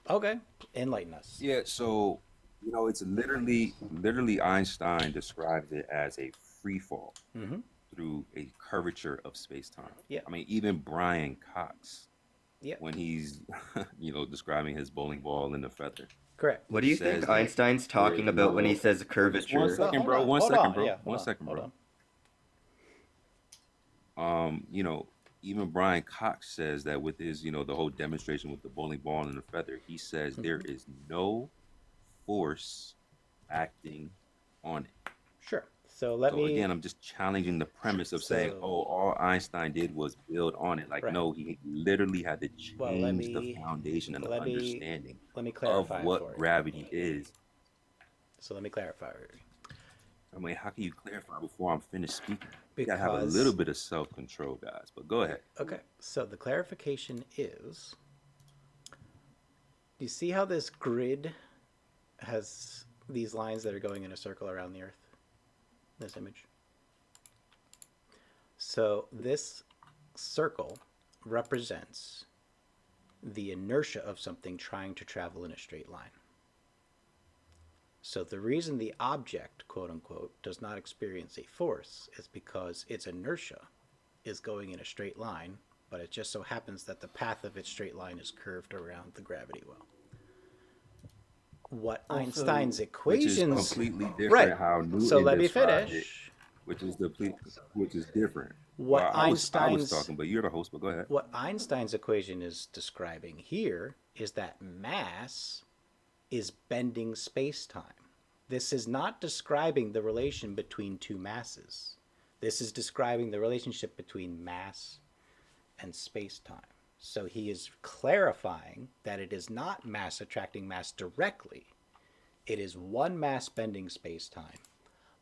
Okay, enlighten us. Yeah, so it's literally Einstein describes it as a free fall Mm-hmm. through a curvature of space-time. Yeah. I mean, even Brian Cox, Yeah. when he's describing his bowling ball and the feather, Correct. What do you think says that Einstein's there is talking about when he no. says Oh, just one curvature? Well, second, hold bro. on. One Hold second, on. bro. Yeah. Hold One on. second, Hold bro. on. Um, you know, Even Brian Cox says that with his, the whole demonstration with the bowling ball and the feather, he says there Mm-hmm. is no force acting on it. Sure. So let So me. again, I'm just challenging the premise of saying, So oh, all Einstein did was build on it. Like, right. no, he literally had to Well, change the foundation and the let me understanding let me of clarify it what for you. gravity is. So let me clarify it. I mean, how can you clarify before I'm finished speaking? You gotta have a little Because bit of self-control, guys. But go ahead. okay. So the clarification is: you see how this grid has these lines that are going in a circle around the Earth? This image. So this circle represents the inertia of something trying to travel in a straight line. So the reason the object, quote unquote, does not experience a force is because its inertia is going in a straight line, but it just so happens that the path of its straight line is curved around the gravity well. What Also, Einstein's Which is equations. completely Right. different how So Newton let me described it, finish. which is different. What Well, I was Einstein's talking, but you're the host. But go ahead. what Einstein's equation is describing here is that mass is bending space-time. This is not describing the relation between two masses. This is describing the relationship between mass and space-time. So he is clarifying that it is not mass attracting mass directly. It is one mass bending space-time,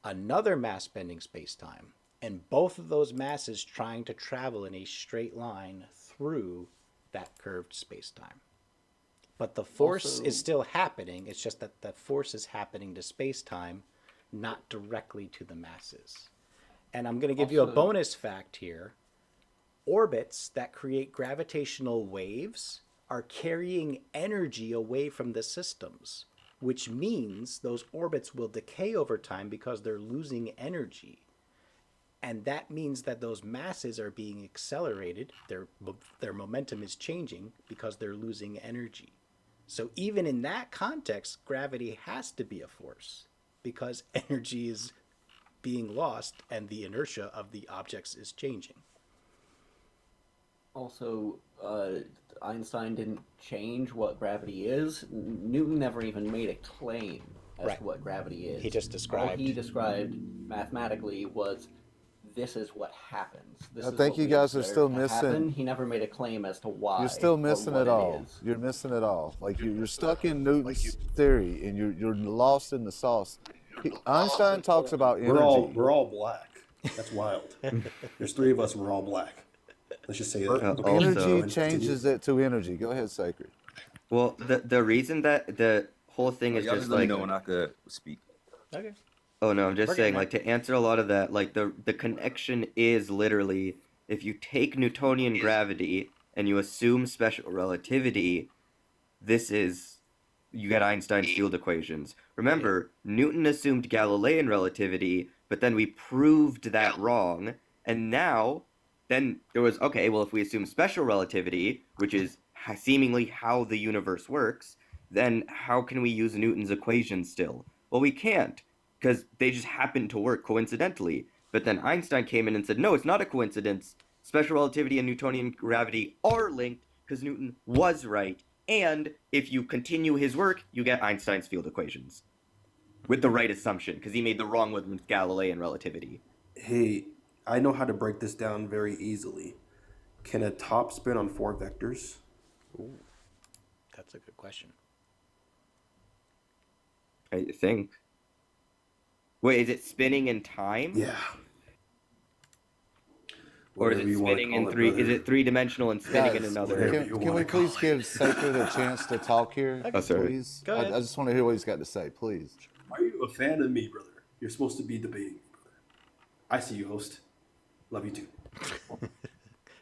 another mass bending space-time, and both of those masses trying to travel in a straight line through that curved space-time. But the force is also, still happening. It's just that the force is happening to space time, not directly to the masses. And I'm going to give you a also, bonus fact here. Orbits that create gravitational waves are carrying energy away from the systems, which means those orbits will decay over time because they're losing energy. And that means that those masses are being accelerated, their momentum is changing because they're losing energy. So even in that context, gravity has to be a force because energy is being lost and the inertia of the objects is changing. also, Einstein didn't change what gravity is. Newton never even made a claim as Right. to what gravity He is. just All he described. described mathematically was this is what happens. This I is think what you we guys are observe still to happen. missing. He never made a claim as to You're why still or missing what it it all. is. You're missing it all. Like you're stuck in Newton's theory, and you're lost in the sauce. Einstein talks about energy. We're all black. That's wild. There's three of us. We're all black. Let's just say that. Okay, go Energy ahead. Continue. changes it to energy. Go ahead, Sacred. Well, the reason that the whole thing Oh, is y'all just just let me like, know when I could speak. Okay, oh no, I'm just we're getting saying, there. like, to answer a lot of that, like the connection is literally, if you take Newtonian gravity and you assume special relativity, this is, you get Einstein's field equations. Yep. Remember, Newton assumed Galilean relativity, but then we proved that wrong, and now then there was, okay, well, if we assume special relativity, which is seemingly how the universe works, then how can we use Newton's equations still? Well, we can't, because they just happen to work coincidentally. But then Einstein came in and said, no, it's not a coincidence. Special relativity and Newtonian gravity are linked because Newton was right. And if you continue his work, you get Einstein's field equations with the right assumption because he made the wrong one with Galilean relativity. Hey, I know how to break this down very easily. Can a top spin on four vectors? Ooh, that's a good question. I think. Wait, is it spinning in time? Yeah. Or is Whatever it you want to spinning in call it, three? Is brother. it three-dimensional and spinning in Guys, another? Whatever you can want we to call please give it. Sacred a chance to talk here, Okay. Oh, sorry. please? Go I ahead. just want to hear what he's got to say, please. Are you a fan of me, brother? You're supposed to be debating me, brother. I see you, host. Love you too.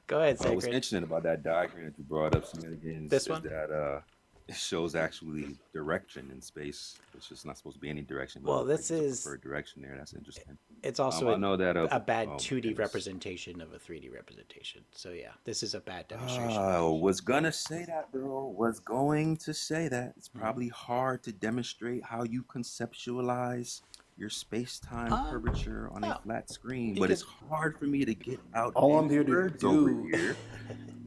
Go ahead, What's Sacred. interesting about that diagram that you brought up, Shenanigans, This is one? that it shows actually direction in space. It's just not supposed to be any direction. But Well, it looks like this it's a is preferred direction there. That's interesting. it's also I know that. a bad Oh my 2D goodness. representation of a 3D representation. So yeah, this is a bad demonstration. Was gonna say that, bro. Was going to say that. It's probably hard to demonstrate how you conceptualize your space-time curvature on a no. flat screen, You but could- it's hard for me to get out All I'm any here to words over do- here.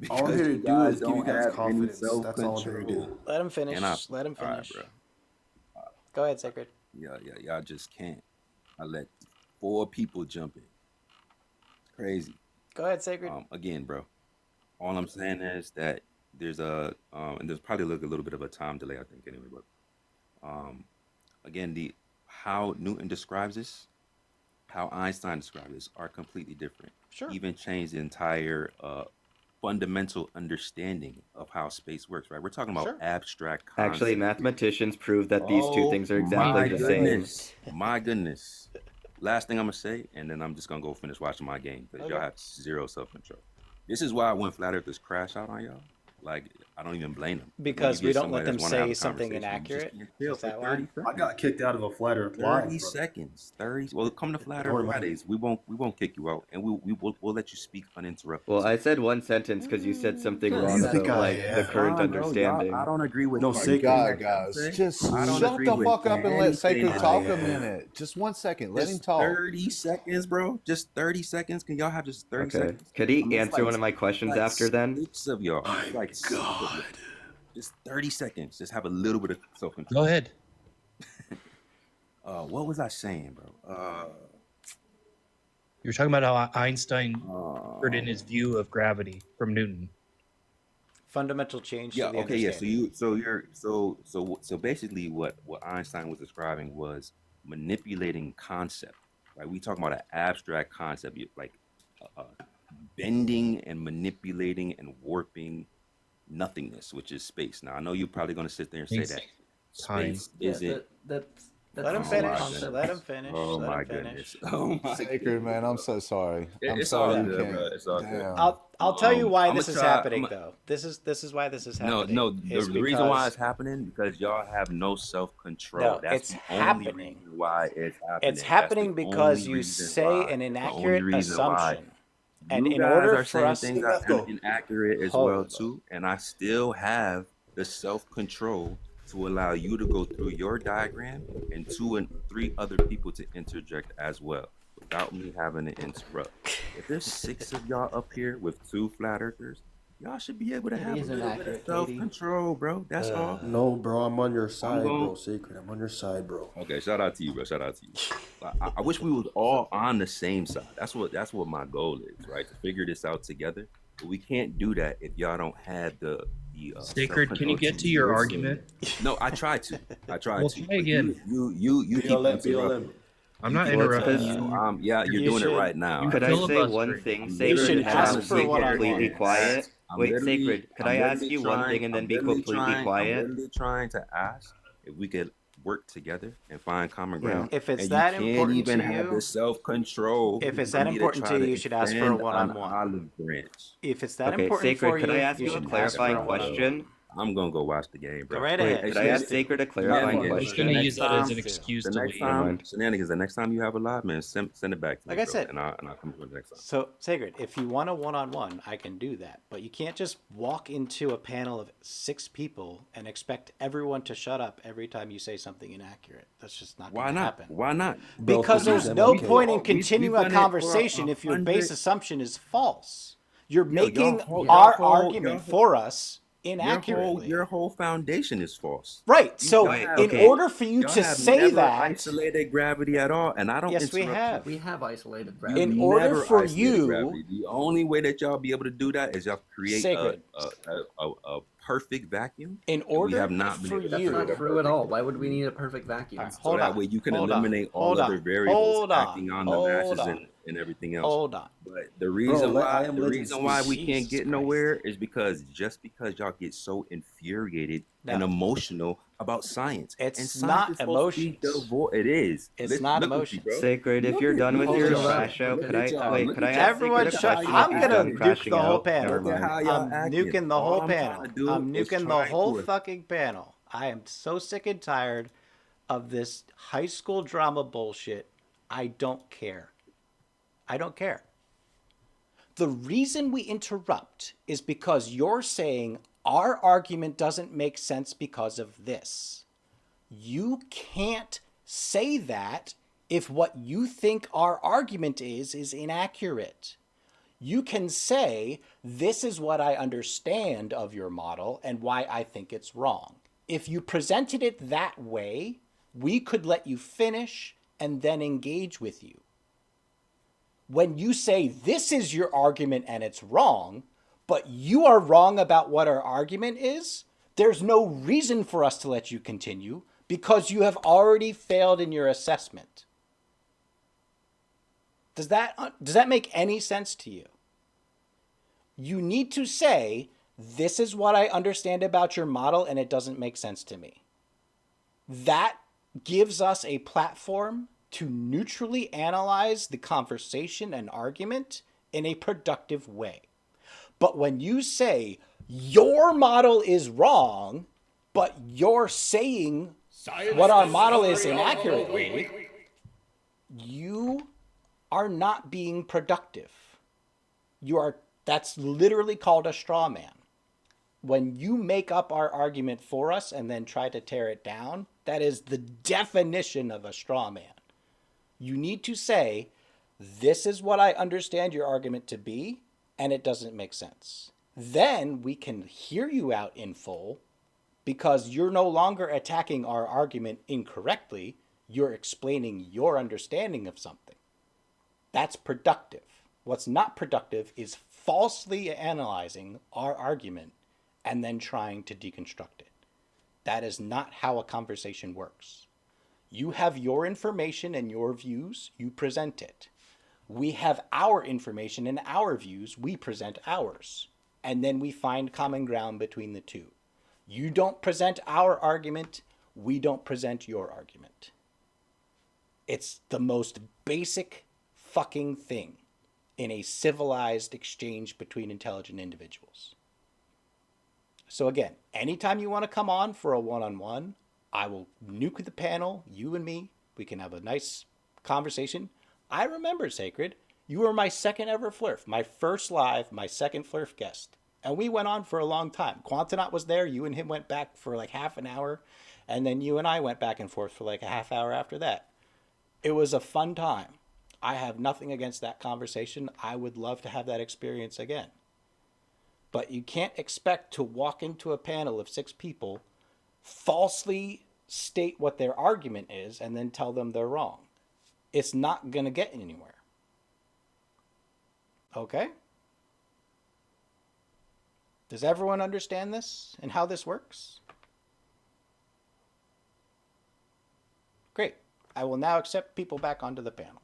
All I'm because here to you do guys is give you don't guys have any confidence. That's all I'm here to self-control. do. Let him finish. And I- Let him all right, finish. bro. Go ahead, Sacred. Yeah, y'all just can't. I let 4 people jump in. Crazy. Go ahead, Sacred. Again, bro. All I'm saying is that there's and there's probably a little bit of a time delay, I think, anyway. But again, how Newton describes this, how Einstein describes this, are completely different. Sure. Even change the entire fundamental understanding of how space works. Right? We're talking about Sure. abstract concepts. Actually, mathematicians prove that these two things are exactly the same. My goodness. Last thing I'm gonna say, and then I'm just gonna go finish watching my game because Okay. y'all have zero self-control. This is why when flat earthers crash out on y'all, like I don't even blame them. Because When you we get don't let somebody them that's wanna have say a something conversation, you just inaccurate? can't chill Is for that 30 why? seconds. I got kicked out of a flat earth live. 30 brother. seconds. 30. Well, come to Flat Don't Earth worry about Fridays. We won't kick you out, and we'll let you speak uninterrupted. Well, I said one sentence because you said something Sure. wrong You think about I like the am. current Fine, bro. understanding. I don't agree with No, anything Sacred. God, that guys, you say. just I don't shut agree the with fuck up and let anything Sacred that talk you a say. minute. Just 1 second. Let him Just talk. 30 seconds, bro. Just 30 seconds. Can y'all have just 30 Okay. seconds? Could he I mean, it's answer one of my questions like after then? 6 of y'all. My It's like 6 of y'all. God. Just 30 seconds. Just have a little bit of self-control. Go ahead. What was I saying, bro? You were talking about how Einstein Uh, heard in his view of gravity from Newton. Fundamental change yeah, to the okay, yeah. understanding. So basically what Einstein was describing was manipulating concept. Right? We talking about an abstract concept, like bending and manipulating and warping nothingness, which is space. Now I know you're probably gonna sit there and say Space, that time. space Yeah, isn't. that's Let him Oh, finish. my concept. Let him finish. Oh Let my him finish. goodness. Oh my Sacred, goodness, man, I'm bro. so sorry. I'm It's sorry all you good, can't. bro. It's all good. Damn. I'll tell you why I'ma this is try- happening I'ma- though. This is why this is No, happening. no. is The reason why because- it's happening because y'all have no self-control. No, That's it's the only happening. reason why it's happening. It's happening That's the because only you reason say why. an That's the only inaccurate reason why. assumption. And You in guys order are for saying us things to that are inaccurate as well Hold too, and I still have the self-control to allow you to go through your diagram and 2 and 3 other people to interject as well without me having to interrupt. If there's 6 of y'all up here with 2 flat earthers, y'all should be able to have a is little bit inaccurate, of self-control, bro. That's all. No, bro, I'm on your side, going- bro. Sacred, I'm on your side, bro. Okay, shout out to you, bro. Shout out to you. I wish we was all on the same side. That's what my goal is, right? To figure this out together. But we can't do that if y'all don't have the Sacred, can you self-control get to your listen. argument? No, I tried to. Well, to. try But again. You keep interrupting. I'm not keep interrupting interrupting. you. So yeah, you're You doing should- it right now. you Could I say filibustering. one thing, I'm Sacred, literally and have ask you for be one-on-one. completely quiet? I'm Wait, literally- Sacred, could I'm I ask literally you one trying- thing and then I'm be literally completely trying- quiet? I'm literally trying to ask if we could work together and find common ground. If it's and that you can't important even to have you- the self-control. If it's for that me important try to you, you should ask for a expand one-on-one. on an olive branch. If it's that Okay, important Sacred, for could you, I ask you you a should ask clarifying for a one-on-one. question? I'm gonna go watch the game, bro. Go right Wait, ahead. could I ask Just do- Sacred a clarifying Shenanigans. I'm just going to question? use that as an The excuse to next leave. time, mind. Shenanigans. The next time you have a live man, send it back to me. Like I bro, said. and I'll come to it next time. So, Sacred, if you want a one-on-one, I can do that. But you can't just walk into a panel of 6 people and expect everyone to shut up every time you say something inaccurate. That's just not Why going to not? happen. Why not? Because Bro, there's them, no okay. point in We've continuing done a it for conversation if your 100 base assumption is false. You're Yo, making y'all our whole- argument y'all- for us inaccurately. Your whole foundation is false. Right. So, Wait, in okay. order for you Y'all to have say never that, isolated gravity at all, and I don't. Yes, we interrupt have. We have isolated You. gravity. In You've order never for isolated you- gravity. The only way that y'all be able to do that is y'all create Sacred. a perfect vacuum. in and we order have not been for able to That's you, create not true at all. Why would we need a perfect vacuum? Alright, So hold that on, way you can hold on, eliminate all hold other on, variables hold on, acting on the hold masses on, and and everything else. Hold on. But the reason why we can't Jesus get Christ. nowhere is because y'all get so infuriated and No. emotional about science. It's and science not is supposed to be emotions. It is. It's not look at emotions. you, bro. Sacred, if Look you're at done with you. your Hold on. trash show, Look could at I y'all. wait? Look Could I at ask Everyone Sacred a shut. question? I'm If he's gonna done nuke crashing the whole out? panel. Never Look at mind. how y'all I'm acting. nuking the All whole I'm trying panel. to do I'm is nuking the try whole to- fucking panel. I am so sick and tired of this high school drama bullshit. I don't care. I don't care. The reason we interrupt is because you're saying our argument doesn't make sense because of this. You can't say that if what you think our argument is inaccurate. You can say, this is what I understand of your model and why I think it's wrong. If you presented it that way, we could let you finish and then engage with you. When you say this is your argument and it's wrong, but you are wrong about what our argument is, there's no reason for us to let you continue because you have already failed in your assessment. Does that make any sense to you? You need to say, this is what I understand about your model and it doesn't make sense to me. That gives us a platform to neutrally analyze the conversation and argument in a productive way. But when you say your model is wrong, but you're saying what our model is inaccurately, you are not being productive. That's literally called a straw man. When you make up our argument for us and then try to tear it down, that is the definition of a straw man. You need to say, this is what I understand your argument to be, and it doesn't make sense. Then we can hear you out in full because you're no longer attacking our argument incorrectly. You're explaining your understanding of something. That's productive. What's not productive is falsely analyzing our argument and then trying to deconstruct it. That is not how a conversation works. You have your information and your views, you present it. We have our information and our views, we present ours. And then we find common ground between the two. You don't present our argument, we don't present your argument. It's the most basic fucking thing in a civilized exchange between intelligent individuals. So again, anytime you want to come on for a one-on-one, I will nuke the panel, you and me. We can have a nice conversation. I remember, Sacred, you were my second ever Flurf, my first live, my second Flurf guest. And we went on for a long time. Quantanaut was there, you and him went back for like half an hour, and then you and I went back and forth for like a half hour after that. It was a fun time. I have nothing against that conversation. I would love to have that experience again. But you can't expect to walk into a panel of 6 people, falsely state what their argument is, and then tell them they're wrong. It's not going to get anywhere. Okay? Does everyone understand this and how this works? Great. I will now accept people back onto the panel.